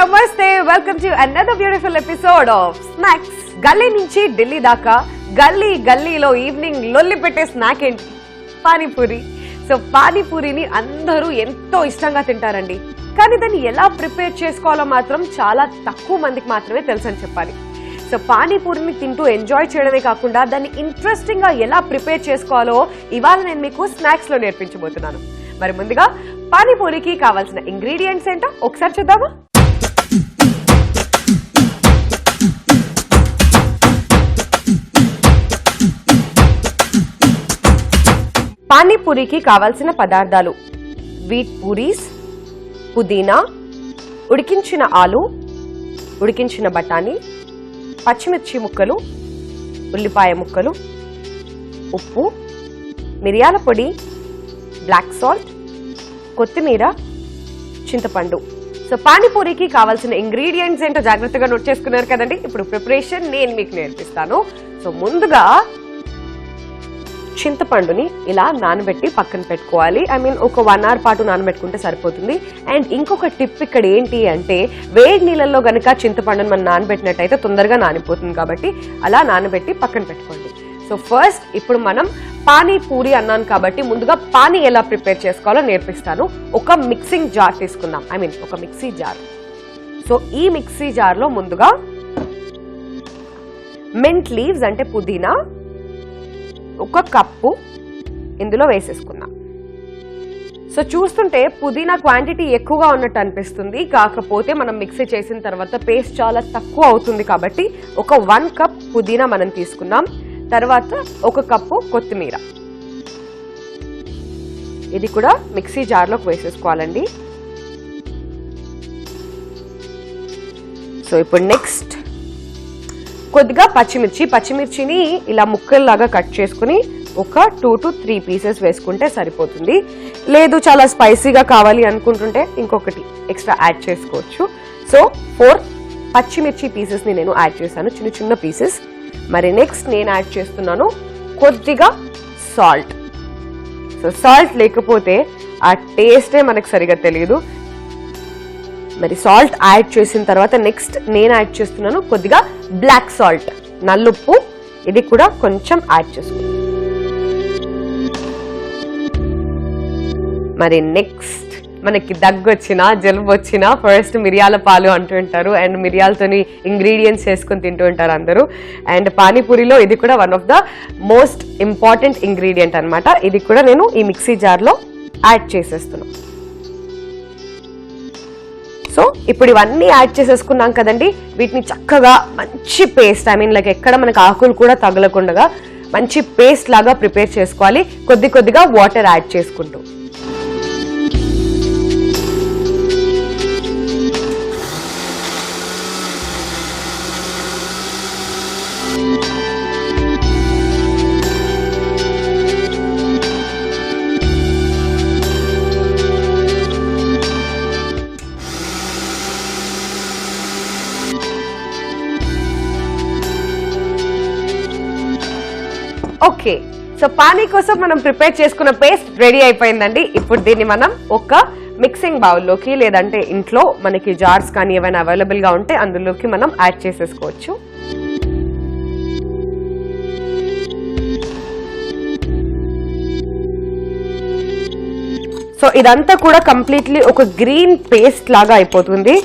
నమస్తే welcome to another beautiful episode of snacks. గల్లీ నుంచి ఢిల్లీ దాకా గల్లీలో ఈవినింగ్ లొల్లి పెట్టే స్నాక్ ఏంటి? పానీపూరి. సో పానీపూరిని అందరూ ఎంతో ఇష్టంగా తింటారండి, కానీ దాన్ని ఎలా ప్రిపేర్ చేసుకోవాలో మాత్రం చాలా తక్కువ మందికి మాత్రమే తెలుసని చెప్పాలి. సో పానీపూరిని తింటూ ఎంజాయ్ చేయడమే కాకుండా దాన్ని ఇంట్రెస్టింగ్ గా ఎలా ప్రిపేర్ చేసుకోవాలో ఇవాళ నేను మీకు స్నాక్స్ లో నేర్పించబోతున్నాను. మరి ముందుగా పానీపూరికి కావాల్సిన ఇంగ్రీడియంట్స్ ఏంటో ఒకసారి చూద్దామా? పానీపూరికి కావాల్సిన పదార్థాలు: వీట్ పూరీస్, పుదీనా, ఉడికించిన ఆలు, ఉడికించిన బఠానీ, పచ్చిమిర్చి ముక్కలు, ఉల్లిపాయ ముక్కలు, ఉప్పు, మిరియాల పొడి, బ్లాక్ సాల్ట్, కొత్తిమీర, చింతపండు. సో పానీపూరికి కావాల్సిన ఇంగ్రీడియంట్స్ ఏంటో జాగ్రత్తగా నోట్ చేసుకున్నారు కదండి. ఇప్పుడు ప్రిపరేషన్ నేను మీకు నేర్పిస్తాను. సో ముందుగా చింతపండుని ఇలా నానబెట్టి పక్కన పెట్టుకోవాలి. ఒక 1 hour పాటు నానబెట్టుకుంటే సరిపోతుంది. అండ్ ఇంకొక టిప్ ఇక్కడ ఏంటి అంటే, వేడి నీళ్ళల్లో గనక చింతపండుని మనం నానబెట్టినట్టయితే తొందరగా నానిపోతుంది, కాబట్టి అలా నానబెట్టి పక్కన పెట్టుకోండి. సో ఫస్ట్ ఇప్పుడు మనం పానీపూరి అన్నాను కాబట్టి ముందుగా పానీ ఎలా ప్రిపేర్ చేసుకోవాలో నేర్పిస్తాను. ఒక మిక్సింగ్ జార్ తీసుకుందాం, ఒక మిక్సీ జార్. సో ఈ మిక్సీ జార్లో ముందుగా మింట్ లీవ్స్ అంటే పుదీనా 1 కప్పు ఇందులో వేసేసుకుందాం. సో చూస్తుంటే పుదీనా క్వాంటిటీ ఎక్కువగా ఉన్నట్టు అనిపిస్తుంది, కాకపోతే మనం మిక్సీ చేసిన తర్వాత పేస్ట్ చాలా తక్కువ అవుతుంది, కాబట్టి ఒక 1 కప్ పుదీనా మనం తీసుకుందాం. తర్వాత 1 కప్పు కొత్తిమీర, ఇది కూడా మిక్సీ జార్లోకి వేసేసుకోవాలండి. సో ఇప్పుడు నెక్స్ట్ కొద్దిగా పచ్చిమిర్చిని ఇలా ముక్కల్లాగా కట్ చేసుకుని ఒక 2 to 3 పీసెస్ వేసుకుంటే సరిపోతుంది. లేదు చాలా స్పైసీగా కావాలి అనుకుంటుంటే ఇంకొకటి ఎక్స్ట్రా యాడ్ చేసుకోవచ్చు. సో 4 పచ్చిమిర్చి పీసెస్ని నేను యాడ్ చేశాను, చిన్న చిన్న పీసెస్. మరి నెక్స్ట్ నేను యాడ్ చేస్తున్నాను కొద్దిగా సాల్ట్. సో సాల్ట్ లేకపోతే ఆ టేస్టే మనకు సరిగా తెలియదు. మరి సాల్ట్ యాడ్ చేసిన తర్వాత నెక్స్ట్ నేను యాడ్ చేస్తున్నాను కొద్దిగా బ్లాక్ సాల్ట్, నల్లుప్పు. ఇది కూడా కొంచెం యాడ్ చేసుకుంటాను. మరి నెక్స్ట్ మనకి దగ్గు వచ్చినా జలుబు వచ్చినా ఫస్ట్ మిరియాల పాలు అంటుంటారు, అండ్ మిరియాలతోని ఇంగ్రీడియంట్స్ చేసుకుని తింటూ ఉంటారు అందరూ. అండ్ పానీపూరిలో ఇది కూడా one of the most important ingredient అనమాట. ఇది కూడా నేను ఈ మిక్సీ జార్లో యాడ్ చేసేస్తున్నాను. సో ఇప్పుడు ఇవన్నీ యాడ్ చేసేసుకున్నాం కదండి. వీటిని చక్కగా మంచి పేస్ట్, ఎక్కడ మనకు ఆకులు కూడా తగలకుండా మంచి పేస్ట్ లాగా ప్రిపేర్ చేసుకోవాలి, కొద్దిగా వాటర్ యాడ్ చేసుకుంటూ. ఓకే, సో పానీ కోసం మనం ప్రిపేర్ చేసుకున్న పేస్ట్ రెడీ అయిపోయిందండి. ఇప్పుడు దీన్ని మనం ఒక మిక్సింగ్ బౌల్లోకి, లేదంటే ఇంట్లో మనకి జార్స్ కానీ ఏమైనా అవైలబుల్ గా ఉంటే అందులోకి మనం యాడ్ చేసేసుకోవచ్చు. సో ఇదంతా కూడా కంప్లీట్లీ ఒక గ్రీన్ పేస్ట్ లాగా అయిపోతుంది.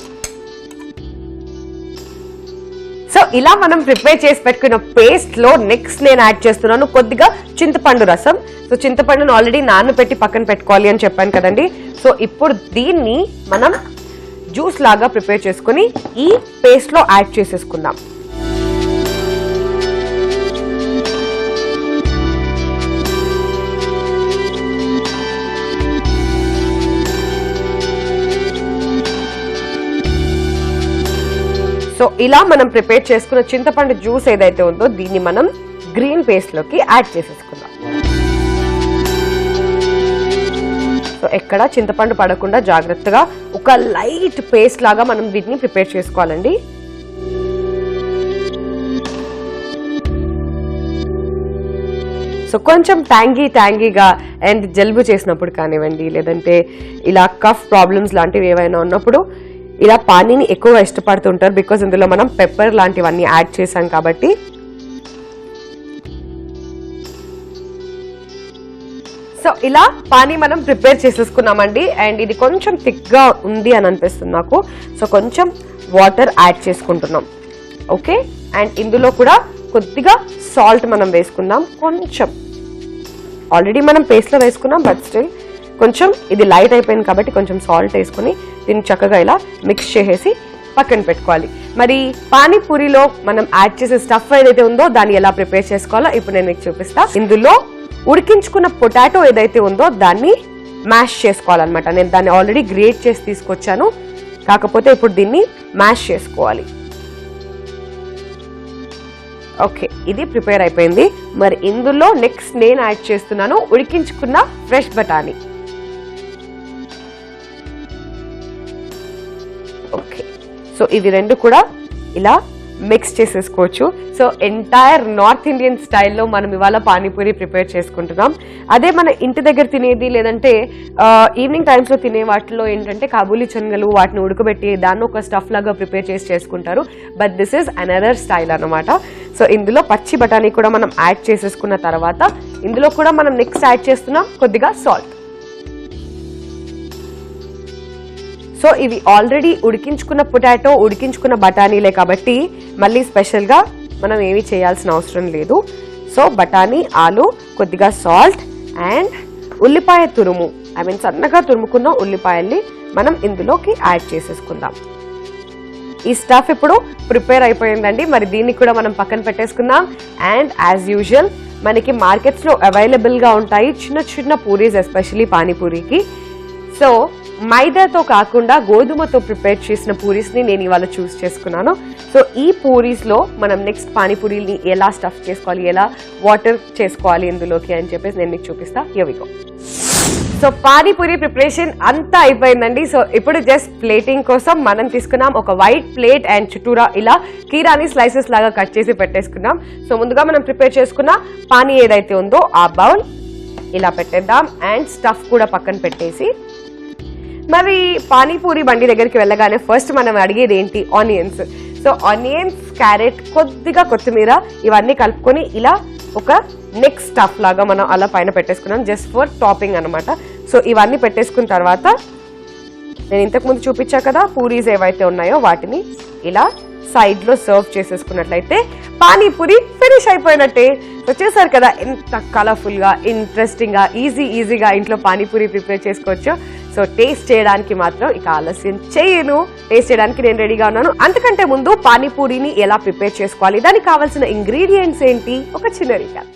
సో ఇలా మనం ప్రిపేర్ చేసి పెట్టుకున్న పేస్ట్ లో నెక్స్ట్ నేను యాడ్ చేస్తున్నాను కొద్దిగా చింతపండు రసం. సో చింతపండును ఆల్రెడీ నానబెట్టి పక్కన పెట్టుకోవాలి అని చెప్పాను కదండి. సో ఇప్పుడు దీన్ని మనం జ్యూస్ లాగా ప్రిపేర్ చేసుకుని ఈ పేస్ట్ లో యాడ్ చేసేసుకుందాం. సో ఇలా మనం ప్రిపేర్ చేసుకున్న చింతపండు జ్యూస్ ఏదైతే ఉందో దీన్ని మనం గ్రీన్ పేస్ట్ లోకి యాడ్ చేసేసుకుందాం. సో ఎక్కడ చింతపండు పడకుండా జాగ్రత్తగా ఒక లైట్ పేస్ట్ లాగా మనం వీటిని ప్రిపేర్ చేసుకోవాలండి. సో కొంచెం ట్యాంగీగా అండ్ జలుబు చేసినప్పుడు కానివ్వండి, లేదంటే ఇలా కఫ్ ప్రాబ్లమ్స్ లాంటివి ఏవైనా ఉన్నప్పుడు ఇలా పానీని ఎక్కువగా ఇష్టపడుతుంటారు బికాజ్ ఇందులో మనం పెప్పర్ లాంటివన్నీ యాడ్ చేసాం కాబట్టి. సో ఇలా పానీ మనం ప్రిపేర్ చేసేసుకున్నామండి. అండ్ ఇది కొంచెం థిక్గా ఉంది అని అనిపిస్తుంది నాకు. సో కొంచెం వాటర్ యాడ్ చేసుకుంటున్నాం. ఓకే, అండ్ ఇందులో కూడా కొద్దిగా సాల్ట్ మనం వేసుకుందాం. కొంచెం ఆల్రెడీ మనం పేస్ట్లో వేసుకున్నాం బట్ స్టిల్ కొంచెం ఇది లైట్ అయిపోయింది కాబట్టి కొంచెం సాల్ట్ వేసుకుని దీన్ని చక్కగా ఇలా మిక్స్ చేసేసి పక్కన పెట్టుకోవాలి. మరి పానీపూరిలో మనం యాడ్ చేసే స్టఫ్ ఏదైతే ఉందో దాన్ని ఎలా ప్రిపేర్ చేసుకోవాలో ఇప్పుడు నేను మీకు చూపిస్తా. ఇందులో ఉడికించుకున్న పొటాటో ఏదైతే ఉందో దాన్ని మ్యాష్ చేసుకోవాలన్నమాట. నేను దాన్ని ఆల్రెడీ గ్రేట్ చేసి తీసుకొచ్చాను, కాకపోతే ఇప్పుడు దీన్ని మ్యాష్ చేసుకోవాలి. ఓకే, ఇది ప్రిపేర్ అయిపోయింది. మరి ఇందులో నెక్స్ట్ నేను యాడ్ చేస్తున్నాను ఉడికించుకున్న ఫ్రెష్ బఠానీ. ఓకే, సో ఇవి రెండు కూడా ఇలా మిక్స్ చేసేసుకోవచ్చు. సో ఎంటైర్ నార్త్ ఇండియన్ స్టైల్లో మనం ఇవాళ పానీపూరి ప్రిపేర్ చేసుకుంటున్నాం. అదే మన ఇంటి దగ్గర తినేది లేదంటే ఈవినింగ్ టైమ్స్ లో తినే వాటిలో ఏంటంటే కాబూలీ శనగలు వాటిని ఉడకబెట్టి దాన్ని ఒక స్టఫ్ లాగా ప్రిపేర్ చేసి చేసుకుంటారు. But this is another style అనమాట. సో ఇందులో పచ్చి బఠానీ కూడా మనం యాడ్ చేసేసుకున్న తర్వాత ఇందులో కూడా మనం నెక్స్ట్ యాడ్ చేస్తున్నాం కొద్దిగా సాల్ట్. సో ఇవి ఆల్రెడీ ఉడికించుకున్న పొటాటో ఉడికించుకున్న బఠానీలే కాబట్టి మళ్ళీ స్పెషల్గా మనం ఏమీ చేయాల్సిన అవసరం లేదు. సో బఠానీ, ఆలు, కొద్దిగా సాల్ట్ అండ్ ఉల్లిపాయ తురుము, సన్నగా తురుముకున్న ఉల్లిపాయల్ని మనం ఇందులోకి యాడ్ చేసేసుకుందాం. ఈ స్టఫ్ ఇప్పుడు ప్రిపేర్ అయిపోయిందండి. మరి దీన్ని కూడా మనం పక్కన పెట్టేసుకుందాం. అండ్ యాజ్ యూజువల్ మనకి మార్కెట్స్లో అవైలబుల్గా ఉంటాయి చిన్న చిన్న పూరీస్, ఎస్పెషలీ పానీపూరికి. సో మైదాతో కాకుండా గోధుమతో ప్రిపేర్ చేసిన పూరీస్ని నేను ఇవాళ చూస్ చేసుకున్నాను. సో ఈ పూరీస్లో మనం నెక్స్ట్ పానీపూరీని ఎలా స్టఫ్ చేసుకోవాలి, ఎలా వాటర్ చేసుకోవాలి ఇందులోకి అని చెప్పేసి నేను మీకు చూపిస్తా. Here we go. So panipuri preparation అంతా అయిపోయిందండి. సో ఇప్పుడు జస్ట్ ప్లేటింగ్ కోసం మనం తీసుకున్నాం ఒక వైట్ ప్లేట్ అండ్ చుట్టూరా ఇలా కీరాని స్లైసెస్ లాగా కట్ చేసి పెట్టేసుకున్నాం. సో ముందుగా మనం ప్రిపేర్ చేసుకున్న పానీ ఏదైతే ఉందో ఆ బౌల్ ఇలా పెట్టేద్దాం. అండ్ స్టఫ్ కూడా పక్కన పెట్టేసి మరి పానీపూరి బండి దగ్గరికి వెళ్ళగానే ఫస్ట్ మనం అడిగేది ఏంటి? ఆనియన్స్. సో ఆనియన్స్, క్యారెట్, కొద్దిగా కొత్తిమీర ఇవన్నీ కలుపుకొని ఇలా ఒక నెక్ స్టఫ్ లాగా మనం అలా పైన పెట్టేసుకున్నాం జస్ట్ ఫర్ టాపింగ్ అనమాట. సో ఇవన్నీ పెట్టేసుకున్న తర్వాత నేను ఇంతకుముందు చూపించా కదా పూరీస్ ఏవైతే ఉన్నాయో వాటిని ఇలా సైడ్ లో సర్వ్ చేసేసుకున్నట్లయితే పానీపూరి ఫినిష్ అయిపోయినట్టే. వచ్చేసారు కదా ఎంత కలర్ఫుల్ గా, ఇంట్రెస్టింగ్ గా, ఈజీగా ఇంట్లో పానీపూరి ప్రిపేర్ చేసుకోవచ్చు. సో టేస్ట్ చేయడానికి మాత్రం ఇక ఆలస్యం చేయను. టేస్ట్ చేయడానికి నేను రెడీగా ఉన్నాను. అంతకంటే ముందు పానీపూరిని ఎలా ప్రిపేర్ చేసుకోవాలి, దానికి కావాల్సిన ఇంగ్రీడియంట్స్ ఏంటి, ఒక చిన్న రీక్యాప్.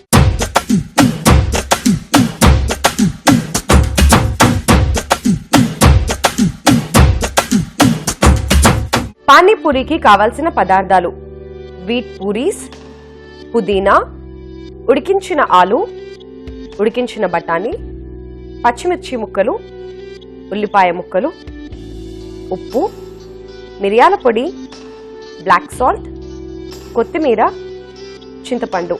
పానీపూరికి కావాల్సిన పదార్థాలు: వీట్ పూరీస్, పుదీనా, ఉడికించిన ఆలు, ఉడికించిన బఠానీ, పచ్చిమిర్చి ముక్కలు, ఉల్లిపాయ ముక్కలు, ఉప్పు, మిరియాల పొడి, బ్లాక్ సాల్ట్, కొత్తిమీర, చింతపండు.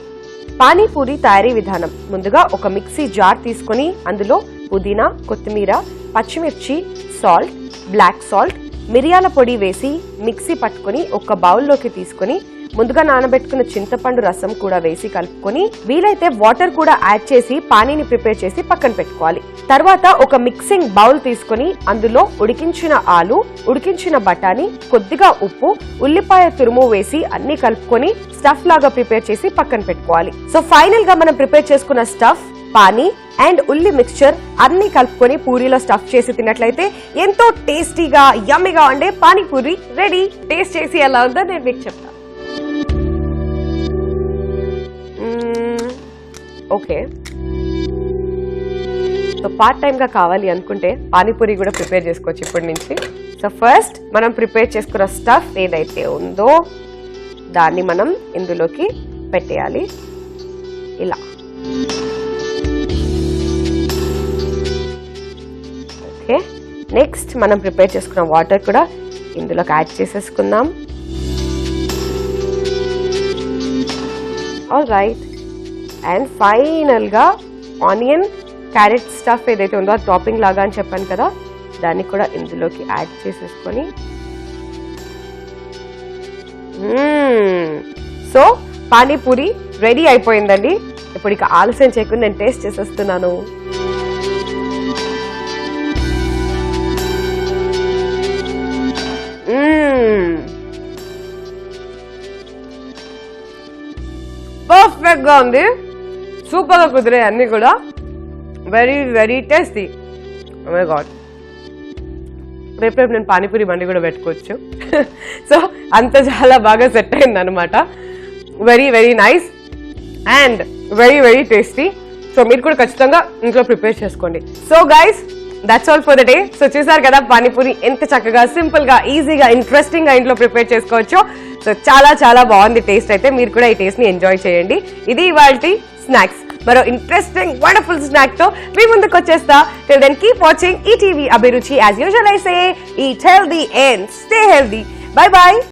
పానీపూరి తయారీ విధానం: ముందుగా ఒక మిక్సీ జార్ తీసుకొని అందులో పుదీనా, కొత్తిమీర, పచ్చిమిర్చి, సాల్ట్, బ్లాక్ సాల్ట్, మిరియాల పొడి వేసి మిక్సీ పట్టుకొని ఒక బౌల్లోకి తీసుకొని ముందుగా నానబెట్టుకున్న చింతపండు రసం కూడా వేసి కలుపుకొని వీలైతే వాటర్ కూడా యాడ్ చేసి పానీని ప్రిపేర్ చేసి పక్కన పెట్టుకోవాలి. తర్వాత ఒక మిక్సింగ్ బౌల్ తీసుకొని అందులో ఉడికించిన ఆలు, ఉడికించిన బఠానీ, కొద్దిగా ఉప్పు, ఉల్లిపాయ తురుము వేసి అన్ని కలుపుకొని స్టఫ్ లాగా ప్రిపేర్ చేసి పక్కన పెట్టుకోవాలి. సో ఫైనల్ గా మనం ప్రిపేర్ చేసుకున్న స్టఫ్, పానీ అండ్ ఉల్లి మిక్స్చర్ అన్ని కలుపుకొని పూరీలో స్టఫ్ చేసి తిన్నట్లయితే ఎంతో టేస్టీగా, యమ్మీగా ఉండే పానీపూరి రెడీ. టేస్ట్ చేసి ఎలా ఉందో నేను మీకు చెప్తాను. ఓకే, సో పార్ట్ టైం గా కావాలి అనుకుంటే పానీపూరి కూడా ప్రిపేర్ చేసుకోవచ్చు ఇప్పటి నుంచి. సో ఫస్ట్ మనం ప్రిపేర్ చేసుకున్న స్టఫ్ ఏదైతే ఉందో దాన్ని మనం ఇందులోకి పెట్టేయాలి ఇలా. ఓకే, నెక్స్ట్ మనం ప్రిపేర్ చేసుకున్న వాటర్ కూడా ఇందులోకి యాడ్ చేసేసుకుందాం. ఆల్ రైట్, అండ్ ఫైనల్ గా ఆనియన్, క్యారెట్ స్టఫ్ ఏదైతే ఉందో అది టాపింగ్ లాగా అని చెప్పాను కదా, దాన్ని కూడా ఇందులోకి యాడ్ చేసేసుకొని సో పానీపూరి రెడీ అయిపోయిందండి. ఇప్పుడు ఇక ఆలస్యం చేయకుండా నేను టేస్ట్ చేసేస్తున్నాను. పర్ఫెక్ట్ గా ఉంది, సూపర్ గా కుదిరాయి అన్ని కూడా. Very very tasty. Oh my God, రేపు నేను పానీపూరి బండి కూడా పెట్టుకోవచ్చు. సో అంత చాలా బాగా సెట్ అయింది అనమాట. Very very nice and very very tasty. So మీరు కూడా ఖచ్చితంగా ఇంట్లో ప్రిపేర్ చేసుకోండి. So guys, that's all for the day. So చూసారు కదా పానీపూరి ఎంత చక్కగా, సింపుల్ గా, ఈజీగా, ఇంట్రెస్టింగ్ గా ఇంట్లో ప్రిపేర్ చేసుకోవచ్చు. సో చాలా చాలా బాగుంది టేస్ట్ అయితే. మీరు కూడా ఈ టేస్ట్ ని ఎంజాయ్ చేయండి. ఇది ఇవాల్టి స్నాక్స్. మరో ఇంట్రెస్టింగ్ వండర్ఫుల్ స్నాక్ తో మీ ముందుకు వచ్చేస్తా. Till then keep watching ETV Abhiruchi. As usual I say, eat healthy and stay healthy. Bye by.